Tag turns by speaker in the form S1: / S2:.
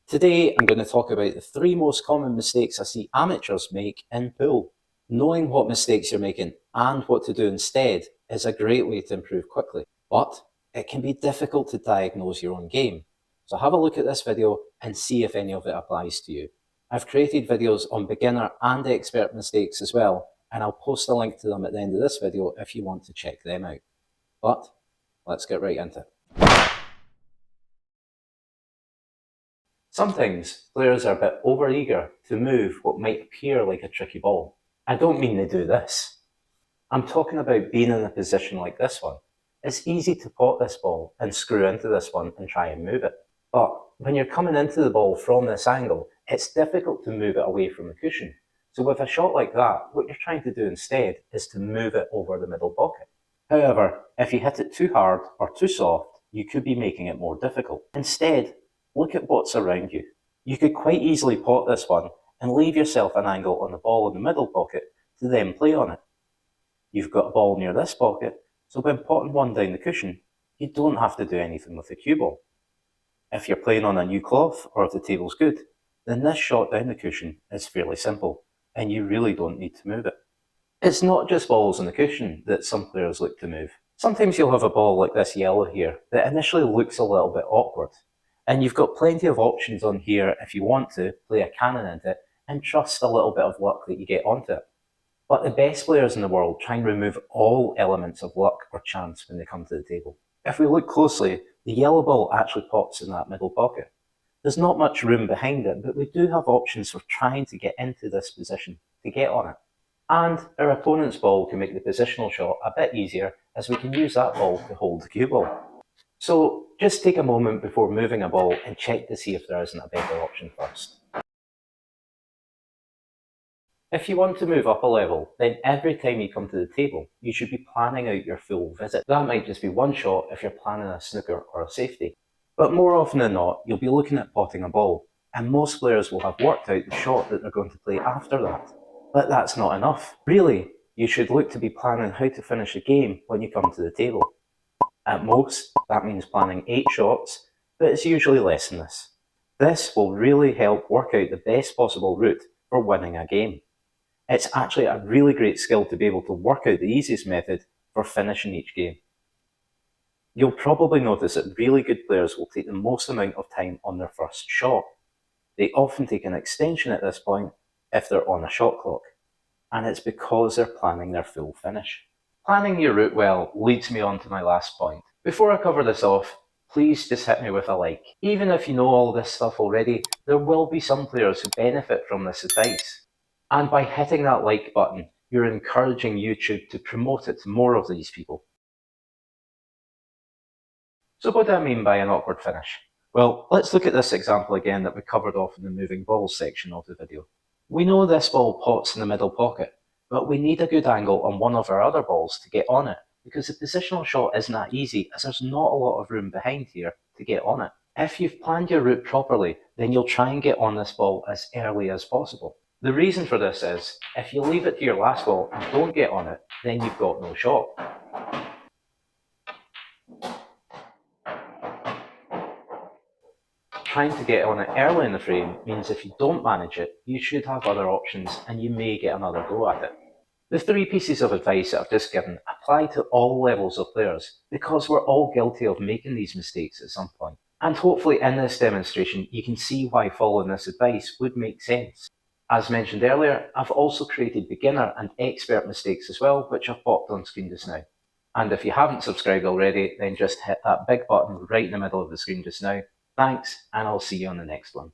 S1: Today, I'm going to talk about the 3 most common mistakes I see amateurs make in pool. Knowing what mistakes you're making and what to do instead is a great way to improve quickly, but it can be difficult to diagnose your own game. So have a look at this video and see if any of it applies to you. I've created videos on beginner and expert mistakes as well, and I'll post a link to them at the end of this video if you want to check them out. But let's get right into it. Sometimes players are a bit overeager to move what might appear like a tricky ball. I don't mean they do this. I'm talking about being in a position like this one. It's easy to pot this ball and screw into this one and try and move it. But when you're coming into the ball from this angle, it's difficult to move it away from the cushion. So with a shot like that, what you're trying to do instead is to move it over the middle pocket. However, if you hit it too hard or too soft, you could be making it more difficult. Instead, look at what's around you. You could quite easily pot this one and leave yourself an angle on the ball in the middle pocket to then play on it. You've got a ball near this pocket, so when potting one down the cushion, you don't have to do anything with the cue ball. If you're playing on a new cloth or if the table's good, then this shot down the cushion is fairly simple and you really don't need to move it. It's not just balls on the cushion that some players look to move. Sometimes you'll have a ball like this yellow here that initially looks a little bit awkward. And you've got plenty of options on here if you want to play a cannon into it and trust a little bit of luck that you get onto it. But the best players in the world try and remove all elements of luck or chance when they come to the table. If we look closely, the yellow ball actually pops in that middle pocket. There's not much room behind it, but we do have options for trying to get into this position to get on it. And our opponent's ball can make the positional shot a bit easier as we can use that ball to hold the cue ball. So just take a moment before moving a ball and check to see if there isn't a better option first. If you want to move up a level, then every time you come to the table, you should be planning out your full visit. That might just be one shot if you're planning a snooker or a safety. But more often than not, you'll be looking at potting a ball, and most players will have worked out the shot that they're going to play after that. But that's not enough. Really, you should look to be planning how to finish the game when you come to the table. At most, that means planning 8 shots, but it's usually less than this. This will really help work out the best possible route for winning a game. It's actually a really great skill to be able to work out the easiest method for finishing each game. You'll probably notice that really good players will take the most amount of time on their first shot. They often take an extension at this point if they're on a shot clock, and it's because they're planning their full finish. Planning your route well leads me on to my last point. Before I cover this off, please just hit me with a like. Even if you know all this stuff already, there will be some players who benefit from this advice. And by hitting that like button, you're encouraging YouTube to promote it to more of these people. So what do I mean by an awkward finish? Well, let's look at this example again that we covered off in the moving balls section of the video. We know this ball pots in the middle pocket, but we need a good angle on one of our other balls to get on it, because the positional shot isn't that easy as there's not a lot of room behind here to get on it. If you've planned your route properly, then you'll try and get on this ball as early as possible. The reason for this is, if you leave it to your last ball and don't get on it, then you've got no shot. Trying to get on it early in the frame means if you don't manage it, you should have other options and you may get another go at it. The 3 pieces of advice that I've just given apply to all levels of players because we're all guilty of making these mistakes at some point. And hopefully in this demonstration you can see why following this advice would make sense. As mentioned earlier, I've also created beginner and expert mistakes as well, which I've popped on screen just now. And if you haven't subscribed already, then just hit that big button right in the middle of the screen just now. Thanks, and I'll see you on the next one.